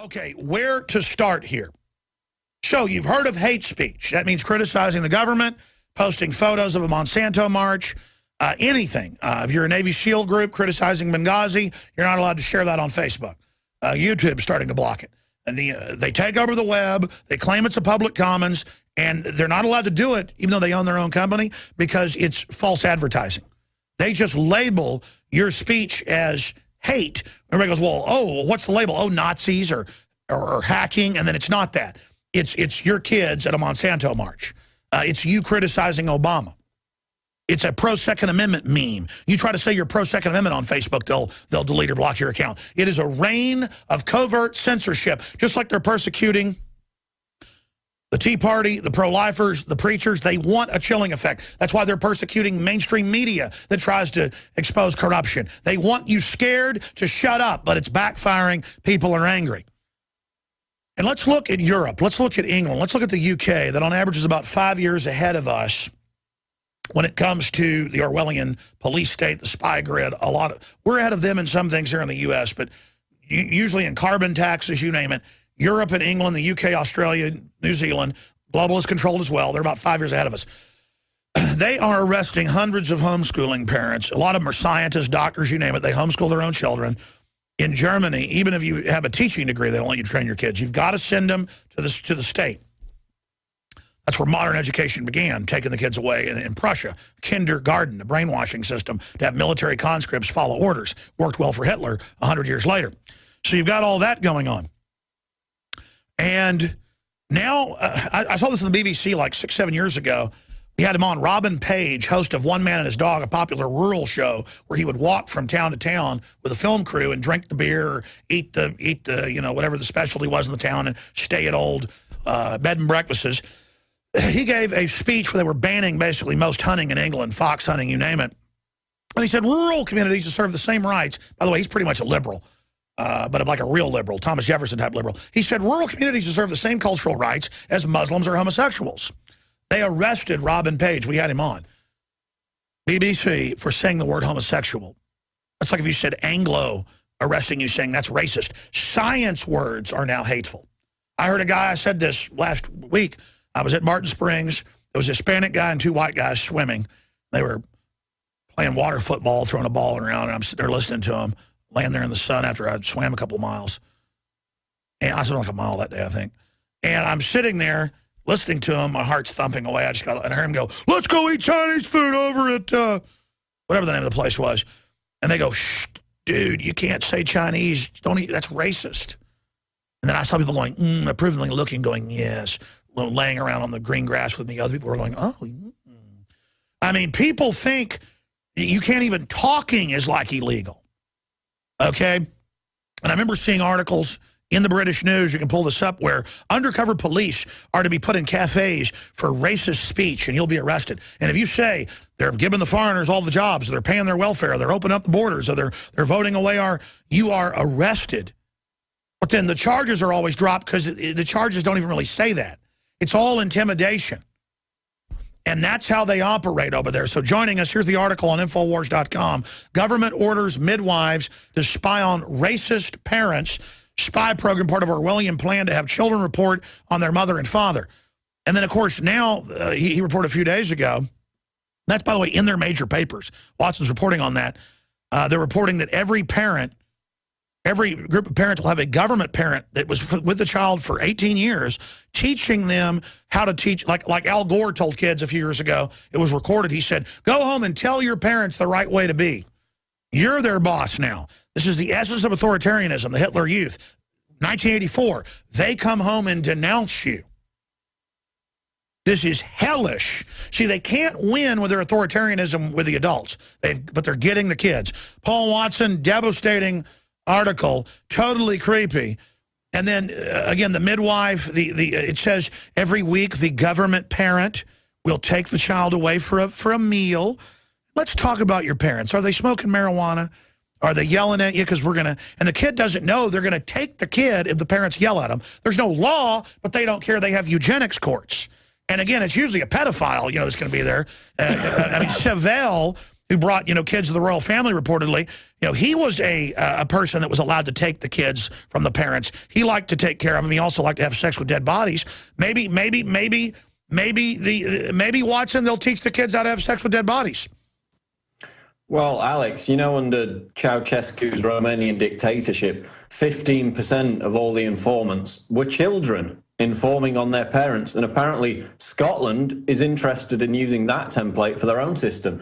Okay, where to start here? So you've heard of hate speech. That means criticizing the government, posting photos of a Monsanto march, anything. If you're a Navy SEAL group criticizing Benghazi, you're not allowed to share that on Facebook. YouTube's starting to block it. And they take over the web, they claim it's a public commons, and they're not allowed to do it, even though they own their own company, because it's false advertising. They just label your speech as hate. Everybody goes, well, oh, what's the label? Oh, Nazis or hacking, and then it's not that. It's your kids at a Monsanto march. It's you criticizing Obama. It's a pro-Second Amendment meme. You try to say you're pro-Second Amendment on Facebook, they'll delete or block your account. It is a reign of covert censorship, just like they're persecuting the Tea Party, the pro-lifers, the preachers. They want a chilling effect. That's why they're persecuting mainstream media that tries to expose corruption. They want you scared to shut up, but it's backfiring. People are angry. And let's look at Europe. Let's look at England. Let's look at the UK, that on average is about 5 years ahead of us when it comes to the Orwellian police state, the spy grid. We're ahead of them in some things here in the U.S., but usually in carbon taxes, you name it. Europe and England, the UK, Australia, New Zealand, globalist controlled as well. They're about 5 years ahead of us. They are arresting hundreds of homeschooling parents. A lot of them are scientists, doctors, you name it. They homeschool their own children. In Germany, even if you have a teaching degree, they don't let you train your kids. You've got to send them to the state. That's where modern education began, taking the kids away in Prussia. Kindergarten, the brainwashing system to have military conscripts follow orders. Worked well for Hitler 100 years later. So you've got all that going on. And now, I saw this on the BBC like 6, 7 years ago. We had him on, Robin Page, host of One Man and His Dog, a popular rural show where he would walk from town to town with a film crew and drink the beer or eat the whatever the specialty was in the town and stay at old bed and breakfasts. He gave a speech where they were banning basically most hunting in England, fox hunting, you name it. And he said rural communities deserve the same rights. By the way, he's pretty much a liberal. But like a real liberal, Thomas Jefferson type liberal. He said rural communities deserve the same cultural rights as Muslims or homosexuals. They arrested Robin Page. We had him on BBC for saying the word homosexual. That's like if you said Anglo arresting you saying that's racist. Science words are now hateful. I heard a guy, I said this last week. I was at Barton Springs. There was a Hispanic guy and 2 white guys swimming. They were playing water football, throwing a ball around, and I'm sitting there listening to them. Laying there in the sun after I swam a couple miles. And I swam like a mile that day, I think. And I'm sitting there listening to him. My heart's thumping away. And I heard him go, let's go eat Chinese food over at whatever the name of the place was. And they go, shh, dude, you can't say Chinese. Don't eat. That's racist. And then I saw people going, approvingly looking, going, yes. Laying around on the green grass with me. Other people were going, oh. I mean, people think you can't even talking is like illegal. Okay? And I remember seeing articles in the British news, you can pull this up, where undercover police are to be put in cafes for racist speech, and you'll be arrested. And if you say they're giving the foreigners all the jobs, they're paying their welfare, they're opening up the borders, or they're voting away you are arrested. But then the charges are always dropped because the charges don't even really say that. It's all intimidation. And that's how they operate over there. So joining us, here's the article on Infowars.com. Government orders midwives to spy on racist parents. Spy program, part of Orwellian plan to have children report on their mother and father. And then, of course, now he reported a few days ago. That's, by the way, in their major papers. Watson's reporting on that. They're reporting that every group of parents will have a government parent that was with the child for 18 years, teaching them how to teach, like Al Gore told kids a few years ago. It was recorded. He said, go home and tell your parents the right way to be. You're their boss now. This is the essence of authoritarianism, the Hitler Youth. 1984, they come home and denounce you. This is hellish. See, they can't win with their authoritarianism with the adults, but they're getting the kids. Paul Watson, devastating article, totally creepy. And then again, the midwife, it says every week the government parent will take the child away for a meal. Let's talk about your parents. Are they smoking marijuana? Are they yelling at you? Because and the kid doesn't know they're going to take the kid if the parents yell at them. There's no law, but they don't care. They have eugenics courts. And again, it's usually a pedophile, that's going to be there. I mean, Chevelle who brought, kids to the royal family reportedly, he was a person that was allowed to take the kids from the parents. He liked to take care of them. He also liked to have sex with dead bodies. Maybe Watson, they'll teach the kids how to have sex with dead bodies. Well, Alex, under Ceausescu's Romanian dictatorship, 15% of all the informants were children informing on their parents. And apparently Scotland is interested in using that template for their own system.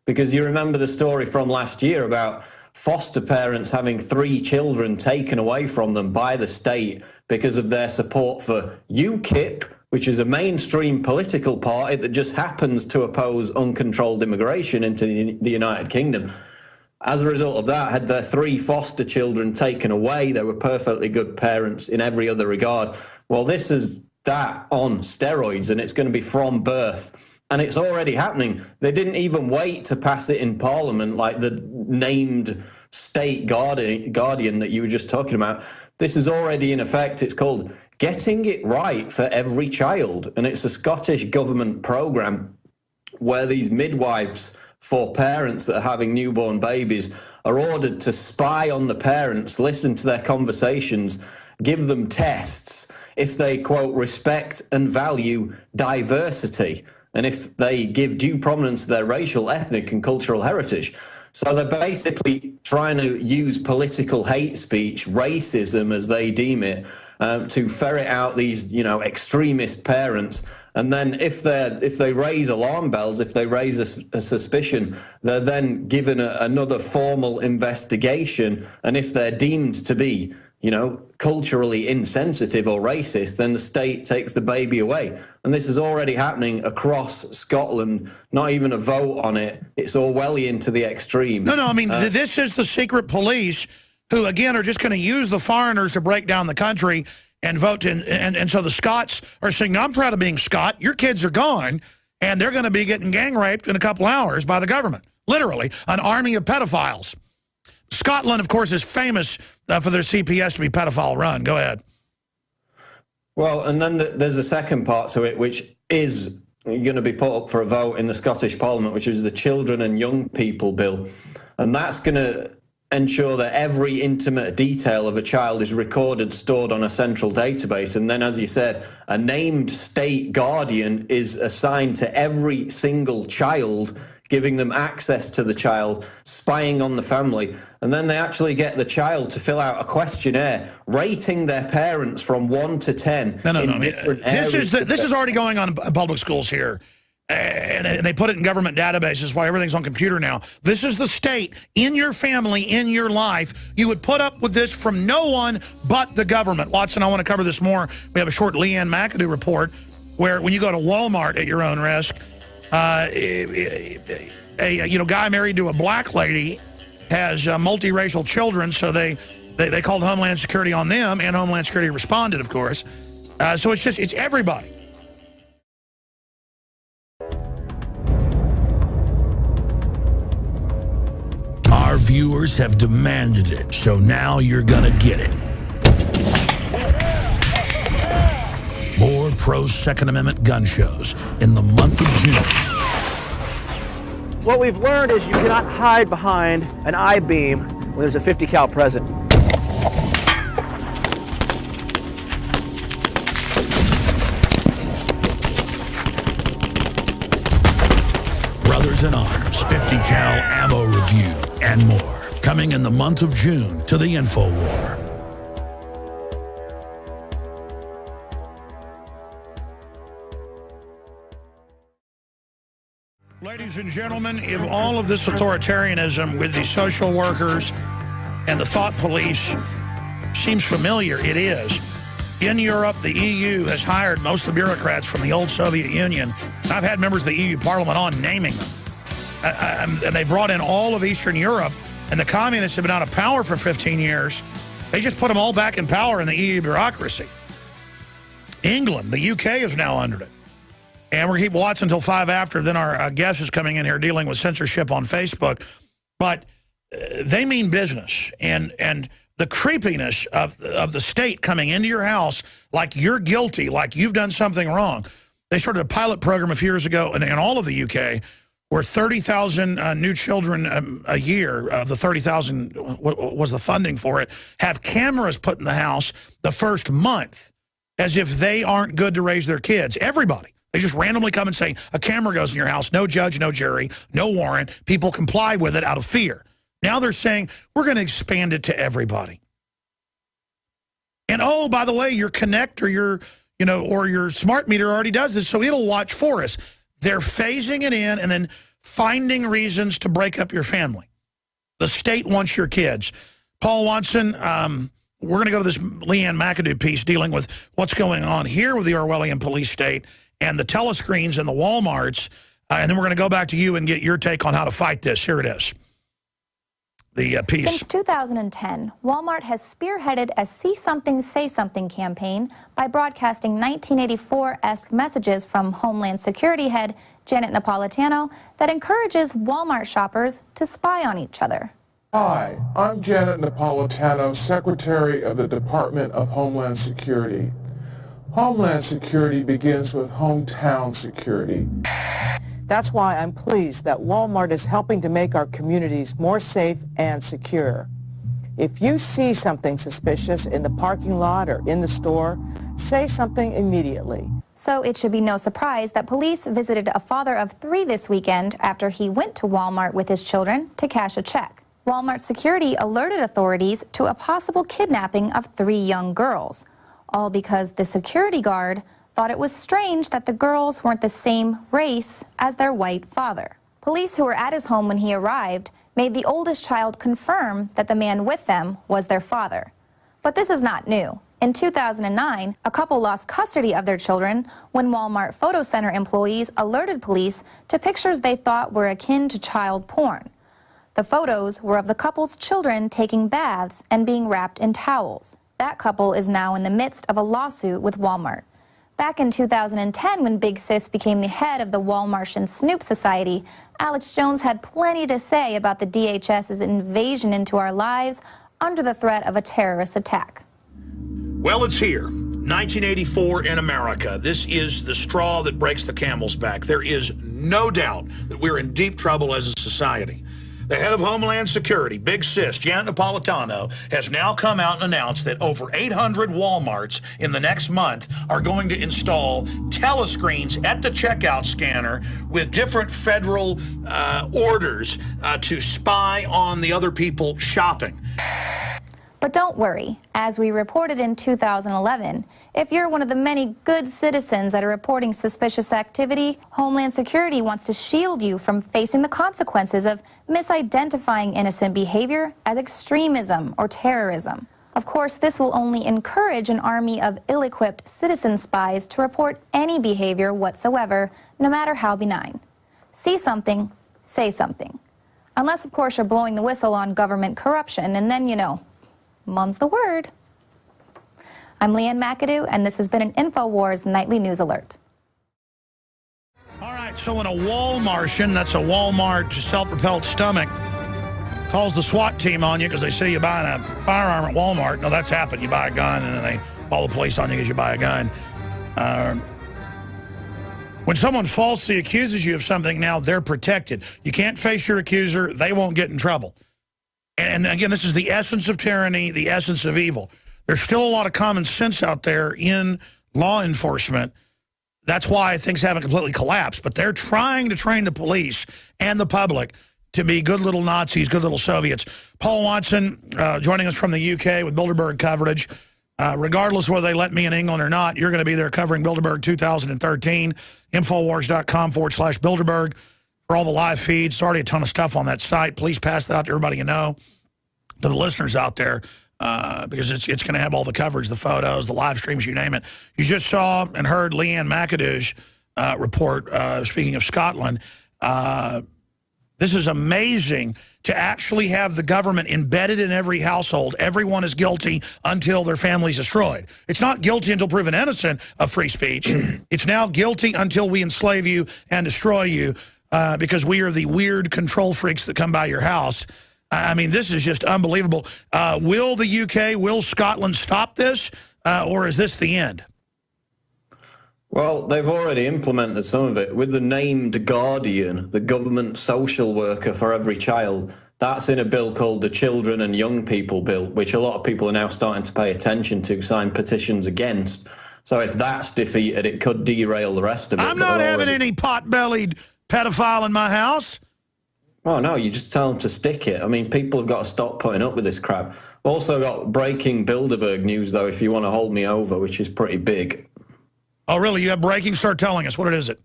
Because you remember the story from last year about foster parents having 3 children taken away from them by the state because of their support for UKIP, which is a mainstream political party that just happens to oppose uncontrolled immigration into the United Kingdom. As a result of that, had their 3 foster children taken away. They were perfectly good parents in every other regard. Well, this is that on steroids, and it's going to be from birth. And it's already happening. They didn't even wait to pass it in Parliament like the named state guardian that you were just talking about. This is already in effect. It's called Getting It Right for Every Child. And it's a Scottish government programme where these midwives for parents that are having newborn babies are ordered to spy on the parents, listen to their conversations, give them tests if they, quote, respect and value diversity, and if they give due prominence to their racial, ethnic, and cultural heritage. So they're basically trying to use political hate speech, racism as they deem it, to ferret out these, extremist parents. And then if they raise alarm bells, if they raise a suspicion, they're then given another formal investigation. And if they're deemed to be, culturally insensitive or racist, then the state takes the baby away. And this is already happening across Scotland, not even a vote on it. It's Orwellian to the extreme. No, I mean, this is the secret police who, again, are just going to use the foreigners to break down the country and vote. And so the Scots are saying, no, I'm proud of being Scot. Your kids are gone, and they're going to be getting gang raped in a couple hours by the government. Literally, an army of pedophiles. Scotland, of course, is famous for their CPS to be pedophile run. Go ahead. Well, and then there's a second part to it, which is going to be put up for a vote in the Scottish Parliament, which is the Children and Young People Bill. And that's going to ensure that every intimate detail of a child is recorded, stored on a central database. And then, as you said, a named state guardian is assigned to every single child, giving them access to the child, spying on the family. And then they actually get the child to fill out a questionnaire rating their parents from 1 to 10. No. This is already going on in public schools here. And they put it in government databases while everything's on computer now. This is the state in your family, in your life. You would put up with this from no one but the government. Watson, I want to cover this more. We have a short Leanne McAdoo report where when you go to Walmart at your own risk, a guy married to a black lady has multiracial children, so they called Homeland Security on them, and Homeland Security responded, of course. So it's everybody. Our viewers have demanded it, so now you're gonna get it. More pro-Second Amendment gun shows in the month of June. What we've learned is you cannot hide behind an I-beam when there's a 50 cal present. Brothers in Arms, 50 cal ammo review, and more. Coming in the month of June to the InfoWar. Ladies and gentlemen, if all of this authoritarianism with the social workers and the thought police seems familiar, it is. In Europe, the EU has hired most of the bureaucrats from the old Soviet Union. I've had members of the EU Parliament on naming them. And they brought in all of Eastern Europe, and the communists have been out of power for 15 years. They just put them all back in power in the EU bureaucracy. England, the UK is now under it. And we're going to keep watching until 5 after. Then our guest is coming in here dealing with censorship on Facebook. But they mean business. And the creepiness of the state coming into your house like you're guilty, like you've done something wrong. They started a pilot program a few years ago in all of the UK where 30,000 new children a year, of the 30,000 was the funding for it, have cameras put in the house the first month as if they aren't good to raise their kids. Everybody. They just randomly come and say, a camera goes in your house, no judge, no jury, no warrant. People comply with it out of fear. Now they're saying, we're going to expand it to everybody. And oh, by the way, your Connect or your, or your smart meter already does this, so it'll watch for us. They're phasing it in and then finding reasons to break up your family. The state wants your kids. Paul Watson, we're going to go to this Leanne McAdoo piece dealing with what's going on here with the Orwellian police state and the telescreens and the Walmarts, and then we're going to go back to you and get your take on how to fight this. Here it is. The piece. Since 2010, Walmart has spearheaded a See Something, Say Something campaign by broadcasting 1984-esque messages from Homeland Security head Janet Napolitano that encourages Walmart shoppers to spy on each other. Hi, I'm Janet Napolitano, Secretary of the Department of Homeland Security. Homeland Security begins with hometown security. That's why I'm pleased that Walmart is helping to make our communities more safe and secure. If you see something suspicious in the parking lot or in the store, say something immediately. So it should be no surprise that police visited a father of 3 this weekend after he went to Walmart with his children to cash a check. Walmart security alerted authorities to a possible kidnapping of 3 young girls, all because the security guard thought it was strange that the girls weren't the same race as their white father. Police who were at his home when he arrived made the oldest child confirm that the man with them was their father. But this is not new. In 2009, a couple lost custody of their children when Walmart Photo Center employees alerted police to pictures they thought were akin to child porn. The photos were of the couple's children taking baths and being wrapped in towels. That couple is now in the midst of a lawsuit with Walmart. Back in 2010, when Big Sis became the head of the Walmartian Snoop Society, Alex Jones had plenty to say about the DHS's invasion into our lives under the threat of a terrorist attack. Well, it's here. 1984 in America. This is the straw that breaks the camel's back. There is no doubt that we're in deep trouble as a society. The head of Homeland Security, Big Sis, Janet Napolitano, has now come out and announced that over 800 Walmarts in the next month are going to install telescreens at the checkout scanner with different federal orders to spy on the other people shopping. But don't worry, as we reported in 2011, if you're one of the many good citizens that are reporting suspicious activity, Homeland Security wants to shield you from facing the consequences of misidentifying innocent behavior as extremism or terrorism. Of course, this will only encourage an army of ill-equipped citizen spies to report any behavior whatsoever, no matter how benign. See something, say something. Unless, of course, you're blowing the whistle on government corruption, and then, mum's the word. I'm Leanne McAdoo, and this has been an InfoWars Nightly News Alert. All right, so when a Walmartian, that's a Walmart self-propelled stomach, calls the SWAT team on you because they say you're buying a firearm at Walmart. No, that's happened. You buy a gun, and then they call the police on you because you buy a gun. When someone falsely accuses you of something, now they're protected. You can't face your accuser. They won't get in trouble. And again, this is the essence of tyranny, the essence of evil. There's still a lot of common sense out there in law enforcement. That's why things haven't completely collapsed. But they're trying to train the police and the public to be good little Nazis, good little Soviets. Paul Watson joining us from the UK with Bilderberg coverage. Regardless of whether they let me in England or not, you're going to be there covering Bilderberg 2013, Infowars.com/Bilderberg. For all the live feeds. There's already a ton of stuff on that site. Please pass that out to everybody you know, to the listeners out there, because it's going to have all the coverage, the photos, the live streams, you name it. You just saw and heard Leanne McAdoo's report, speaking of Scotland. This is amazing to actually have the government embedded in every household. Everyone is guilty until their family's destroyed. It's not guilty until proven innocent of free speech. It's now guilty until we enslave you and destroy you. Because we are the weird control freaks that come by your house. I mean, this is just unbelievable. Will the UK, will Scotland stop this, or is this the end? Well, they've already implemented some of it with the named guardian, the government social worker for every child. That's in a bill called the Children and Young People Bill, which a lot of people are now starting to pay attention to, sign petitions against. So if that's defeated, it could derail the rest of it. I'm not having any pot-bellied pedophile in my house. Oh, no, you just tell them to stick it. I mean, people have got to stop putting up with this crap. Also got breaking Bilderberg news, though, if you want to hold me over, which is pretty big. Oh, really? You have breaking? Start telling us. What is it?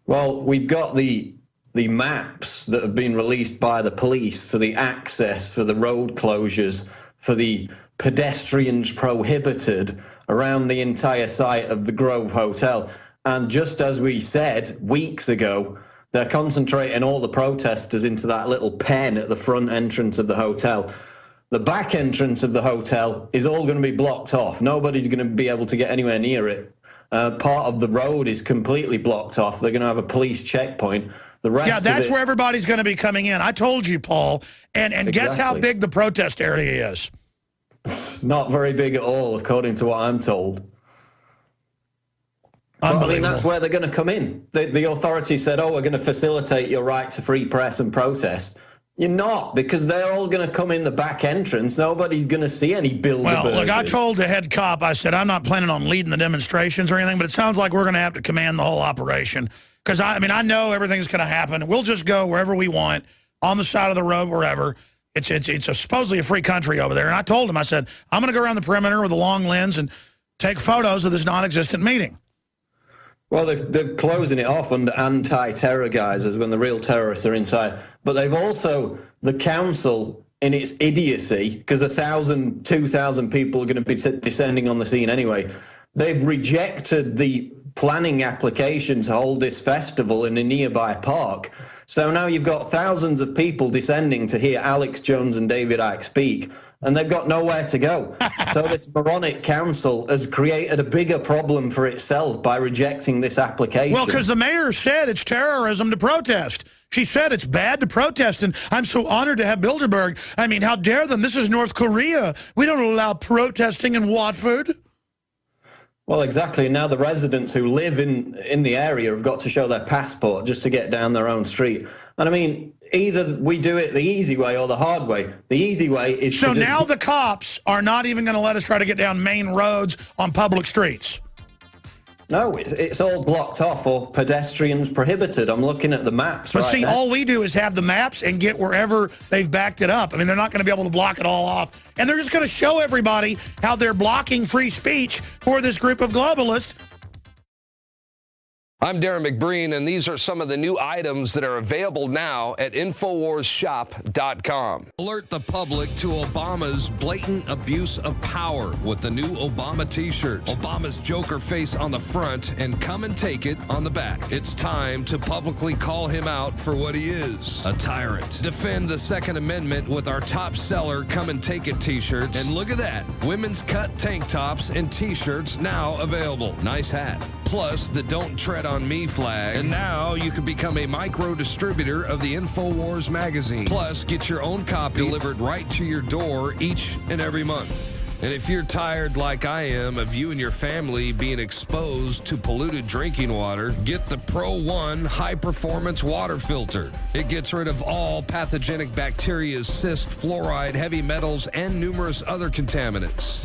Well, we've got the maps that have been released by the police for the access, for the road closures, for the pedestrians prohibited around the entire site of the Grove Hotel. And just as we said weeks ago, they're concentrating all the protesters into that little pen at the front entrance of the hotel. The back entrance of the hotel is all going to be blocked off. Nobody's going to be able to get anywhere near it. Part of the road is completely blocked off. They're going to have a police checkpoint. The rest yeah, that's of it, where everybody's going to be coming in. I told you, Paul. And exactly. Guess how big the protest area is? Not very big at all, according to what I'm told. Unbelievable. I mean, that's where they're going to come in. The authorities said, oh, we're going to facilitate your right to free press and protest. You're not, because they're all going to come in the back entrance. Nobody's going to see any Bilderbergers. Well, look, I told the head cop, I said, I'm not planning on leading the demonstrations or anything, but it sounds like we're going to have to command the whole operation. Because, I mean, I know everything's going to happen. We'll just go wherever we want, on the side of the road, wherever. It's supposedly a free country over there. And I told him, I said, I'm going to go around the perimeter with a long lens and take photos of this non-existent meeting. Well, they're closing it off under anti-terror guises when the real terrorists are inside. But they've also, the council, in its idiocy, because 1,000, 2,000 people are going to be descending on the scene anyway, they've rejected the planning application to hold this festival in a nearby park. So now you've got thousands of people descending to hear Alex Jones and David Icke speak, and they've got nowhere to go. So this moronic council has created a bigger problem for itself by rejecting this application. Well, because the mayor said it's terrorism to protest. She said it's bad to protest, and I'm so honored to have Bilderberg. I mean, how dare them? This is North Korea. We don't allow protesting in Watford. Well, exactly. Now the residents who live in the area have got to show their passport just to get down their own street. And I mean, either we do it the easy way or the hard way. The easy way is so now the cops are not even going to let us try to get down main roads on public streets. No, it's all blocked off or pedestrians prohibited. I'm looking at the maps But right see, now. all we do is have the maps and get wherever they've backed it up. I mean, they're not going to be able to block it all off. And they're just going to show everybody how they're blocking free speech for this group of globalists. I'm Darren McBreen, and these are some of the new items that are available now at InfoWarsShop.com. Alert the public to Obama's blatant abuse of power with the new Obama t-shirt. Obama's Joker face on the front and come and take it on the back. It's time to publicly call him out for what he is, a tyrant. Defend the Second Amendment with our top seller Come and Take It t-shirts. And look at that, women's cut tank tops and t-shirts now available. Nice hat. Plus the Don't Tread on Me flag. And now you can become a micro distributor of the InfoWars magazine. Plus, get your own copy delivered right to your door each and every month. And if you're tired like I am of you and your family being exposed to polluted drinking water, get the Pro One high performance water filter. It gets rid of all pathogenic bacteria, cyst, fluoride, heavy metals, and numerous other contaminants.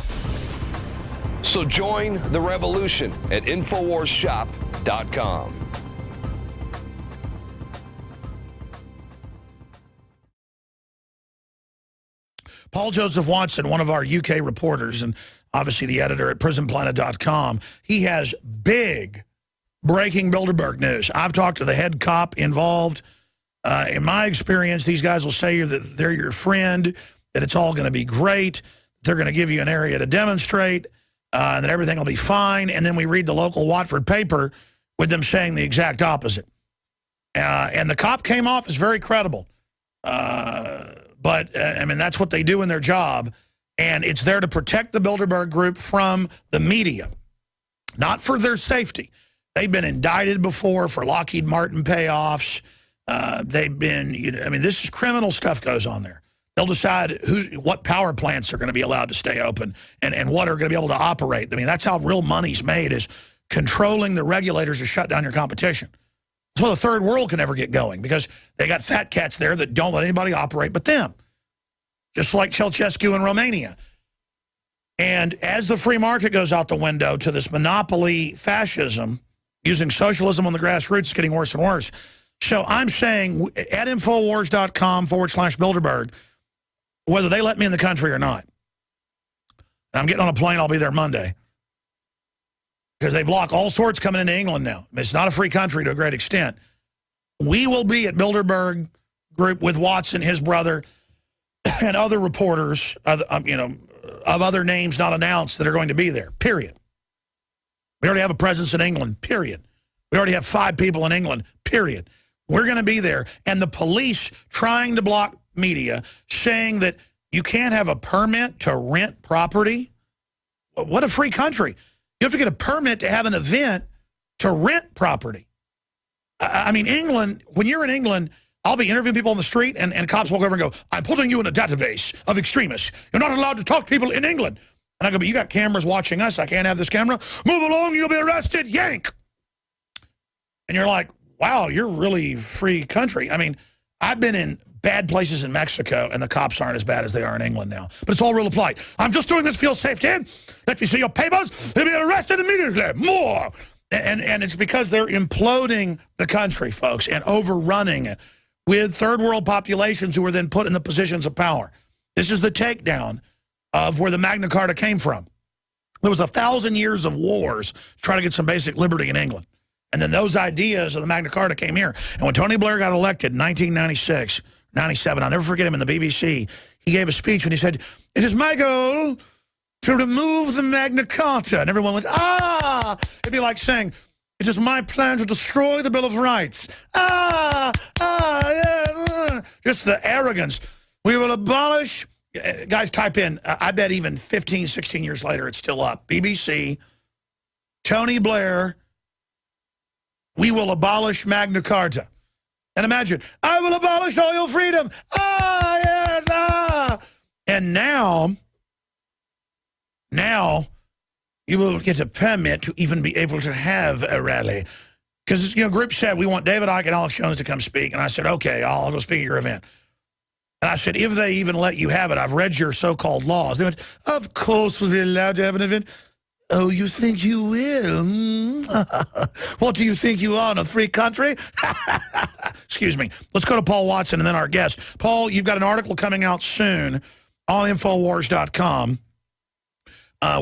So join the revolution at InfoWarsShop.com. Paul Joseph Watson, one of our UK reporters and obviously the editor at PrisonPlanet.com, he has big breaking Bilderberg news. I've talked to the head cop involved. In my experience, these guys will say that they're your friend, that it's all going to be great, they're going to give you an area to demonstrate, that everything will be fine, and then we read the local Watford paper with them saying the exact opposite. And the cop came off as very credible. But, I mean, that's what they do in their job, and it's there to protect the Bilderberg Group from the media, not for their safety. They've been indicted before for Lockheed Martin payoffs. They've been, I mean, this is criminal stuff goes on there. They'll decide what power plants are going to be allowed to stay open and what are going to be able to operate. I mean, that's how real money's made, is controlling the regulators to shut down your competition. So the third world can never get going because they got fat cats there that don't let anybody operate but them. Just like Ceausescu in Romania. And as the free market goes out the window to this monopoly fascism, using socialism on the grassroots, it's getting worse and worse. So I'm saying at Infowars.com/Bilderberg, whether they let me in the country or not. I'm getting on a plane, I'll be there Monday. Because they block all sorts coming into England now. It's not a free country to a great extent. We will be at Bilderberg Group with Watson, his brother, and other reporters, you know, of other names not announced that are going to be there, period. We already have a presence in England, period. We already have 5 people in England, period. We're going to be there. And the police trying to block media, saying that you can't have a permit to rent property. What a free country. You have to get a permit to have an event to rent property. I mean, England, when you're in England, I'll be interviewing people on the street, and cops walk over and go, I'm putting you in a database of extremists. You're not allowed to talk to people in England. And I go, but you got cameras watching us. I can't have this camera. Move along, you'll be arrested. Yank. And you're like, wow, you're really free country. I mean, I've been in bad places in Mexico, and the cops aren't as bad as they are in England now. But it's all real polite. I'm just doing this for your safety. Let me see your papers. You'll be arrested immediately. More. And it's because they're imploding the country, folks, and overrunning it with third world populations who are then put in the positions of power. This is the takedown of where the Magna Carta came from. There was 1,000 years of wars to try to get some basic liberty in England. And then those ideas of the Magna Carta came here. And when Tony Blair got elected in 1996, 97, I'll never forget him in the BBC, he gave a speech and he said, it is my goal to remove the Magna Carta. And everyone went, ah! It'd be like saying, it is my plan to destroy the Bill of Rights. Yeah. Just the arrogance. We will abolish. Guys, type in, I bet even 15, 16 years later, it's still up. BBC, Tony Blair, we will abolish Magna Carta. And imagine, I will abolish all your freedom. Ah, yes, ah. And now you will get a permit to even be able to have a rally. Because, you know, group said, we want David Icke and Alex Jones to come speak. And I said, okay, I'll go speak at your event. And I said, if they even let you have it, I've read your so-called laws. They went, of course we'll be allowed to have an event. Oh, you think you will? What do you think you are, in a free country? Excuse me. Let's go to Paul Watson and then our guest. Paul, you've got an article coming out soon on Infowars.com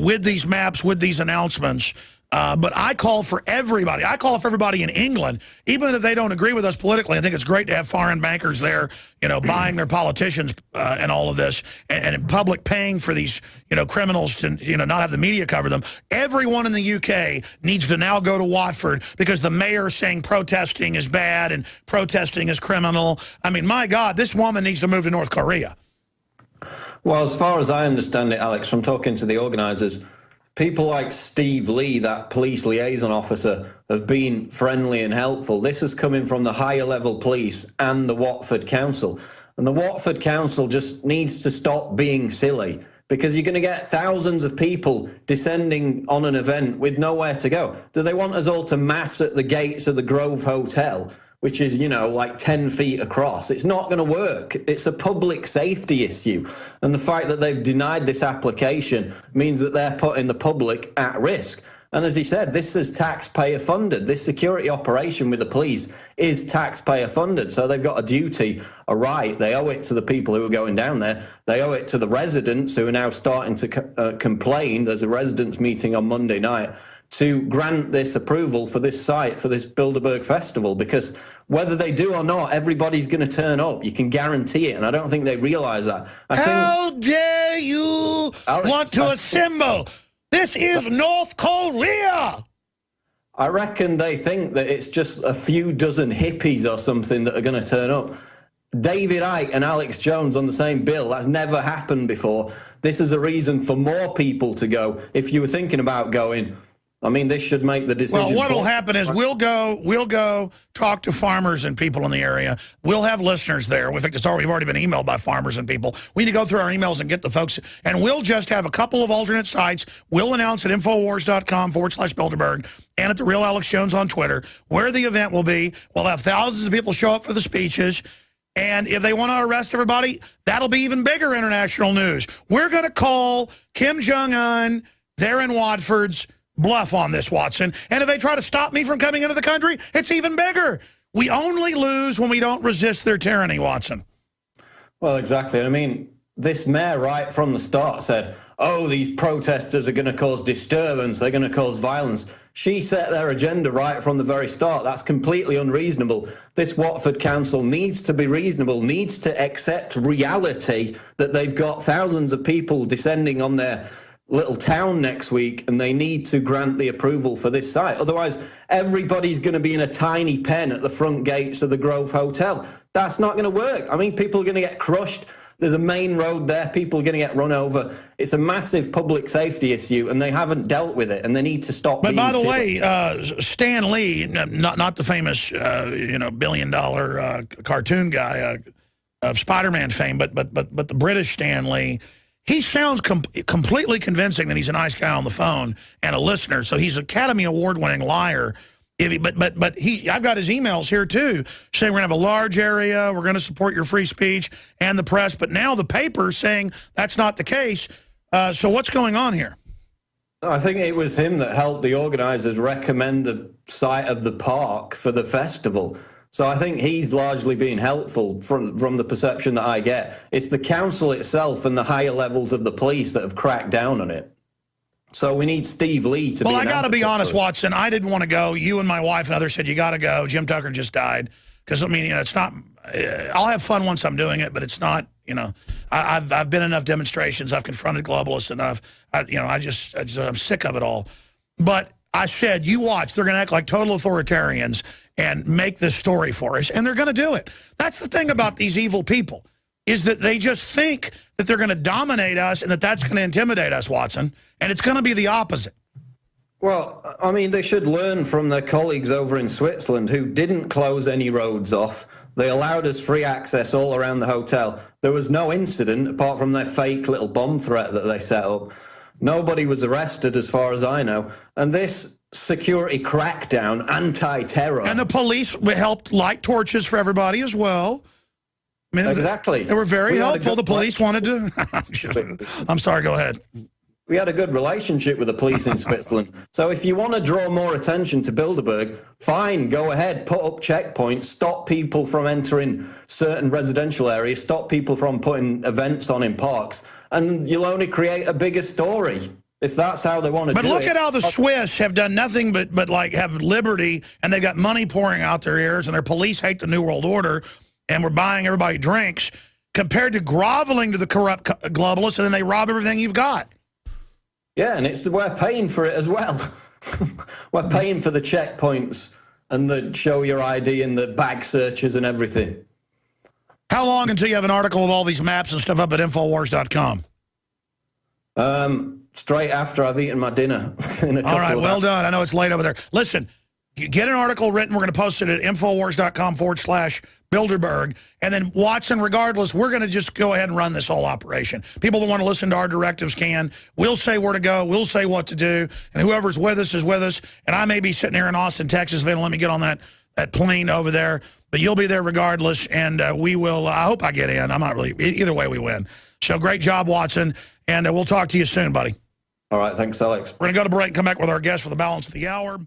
with these maps, with these announcements. But I call for everybody. I call for everybody in England, even if they don't agree with us politically. I think it's great to have foreign bankers there, you know, buying their politicians and all of this, and in public paying for these, you know, criminals to, you know, not have the media cover them. Everyone in the UK needs to now go to Watford because the mayor is saying protesting is bad and protesting is criminal. I mean, my God, this woman needs to move to North Korea. Well, as far as I understand it, Alex, from talking to the organisers, people like Steve Lee, that police liaison officer, have been friendly and helpful. This is coming from the higher level police and the Watford Council. And the Watford Council just needs to stop being silly, because you're going to get thousands of people descending on an event with nowhere to go. Do they want us all to mass at the gates of the Grove Hotel, which is, you know, like 10 feet across? It's not going to work. It's a public safety issue. And the fact that they've denied this application means that they're putting the public at risk. And as he said, this is taxpayer funded. This security operation with the police is taxpayer funded. So they've got a duty, a right. They owe it to the people who are going down there. They owe it to the residents who are now starting to complain. There's a residents meeting on Monday night to grant this approval for this site, for this Bilderberg Festival, because whether they do or not, everybody's going to turn up. You can guarantee it, and I don't think they realise that. How dare you want to assemble? This is North Korea! I reckon they think that it's just a few dozen hippies or something that are going to turn up. David Icke and Alex Jones on the same bill, that's never happened before. This is a reason for more people to go. If you were thinking about going, I mean, this should make the decision. Well, what will happen is we'll go talk to farmers and people in the area. We'll have listeners there. In fact, we've already been emailed by farmers and people. We need to go through our emails and get the folks. And we'll just have a couple of alternate sites. We'll announce at Infowars.com/Bilderberg and at The Real Alex Jones on Twitter where the event will be. We'll have thousands of people show up for the speeches. And if they want to arrest everybody, that'll be even bigger international news. We're going to call Kim Jong-un there in Watford's bluff on this, Watson. And if they try to stop me from coming into the country, it's even bigger. We only lose when we don't resist their tyranny, Watson. Well, exactly. I mean, this mayor right from the start said, oh, these protesters are going to cause disturbance, they're going to cause violence. She set their agenda right from the very start. That's completely unreasonable. This Watford Council needs to be reasonable, needs to accept reality that they've got thousands of people descending on their little town next week, and they need to grant the approval for this site. Otherwise, everybody's going to be in a tiny pen at the front gates of the Grove Hotel. That's not going to work. I mean, people are going to get crushed. There's a main road there. People are going to get run over. It's a massive public safety issue, and they haven't dealt with it, and they need to stop. But by the way, Stan Lee, not the famous, billion-dollar cartoon guy of Spider-Man fame, but the British Stan Lee. He sounds completely convincing that he's a nice guy on the phone and a listener. So he's an Academy Award-winning liar. I've got his emails here too, saying we're going to have a large area, we're going to support your free speech and the press. But now the paper's saying that's not the case. So what's going on here? I think it was him that helped the organisers recommend the site of the park for the festival. So I think he's largely being helpful from the perception that I get. It's the council itself and the higher levels of the police that have cracked down on it. So we need Steve Lee to be. Well, I got to be honest, Watson. I didn't want to go. You and my wife and others said you got to go. Jim Tucker just died because I mean, it's not. I'll have fun once I'm doing it, but it's not. I've been in enough demonstrations. I've confronted globalists enough. I'm sick of it all. But I said, you watch. They're going to act like total authoritarians and make this story for us, and they're going to do it. That's the thing about these evil people, is that they just think that they're going to dominate us and that's going to intimidate us, Watson, and it's going to be the opposite. Well, I mean, they should learn from their colleagues over in Switzerland who didn't close any roads off. They allowed us free access all around the hotel. There was no incident apart from their fake little bomb threat that they set up. Nobody was arrested as far as I know. And this security crackdown, anti-terror. And the police helped light torches for everybody as well. I mean, exactly. They were very helpful. The police wanted to. I'm sorry, go ahead. We had a good relationship with the police in Switzerland. So if you want to draw more attention to Bilderberg, fine, go ahead, put up checkpoints, stop people from entering certain residential areas, stop people from putting events on in parks, and you'll only create a bigger story. If that's how they want to do it. But look at how the Swiss have done nothing but like have liberty, and they've got money pouring out their ears, and their police hate the New World Order, and we're buying everybody drinks, compared to groveling to the corrupt globalists, and then they rob everything you've got. Yeah, and we're paying for it as well. We're paying for the checkpoints and the show your ID and the bag searches and everything. How long until you have an article with all these maps and stuff up at Infowars.com? Straight after I've eaten my dinner. All right, well done. I know it's late over there. Listen, get an article written. We're going to post it at Infowars.com/Bilderberg. And then, Watson, regardless, we're going to just go ahead and run this whole operation. People that want to listen to our directives can. We'll say where to go. We'll say what to do. And whoever's with us is with us. And I may be sitting here in Austin, Texas, if they don't let me get on that plane over there. But you'll be there regardless. And we will, I hope I get in. I'm not really, either way we win. So great job, Watson. And we'll talk to you soon, buddy. All right, thanks, Alex. We're going to go to break and come back with our guest for the balance of the hour.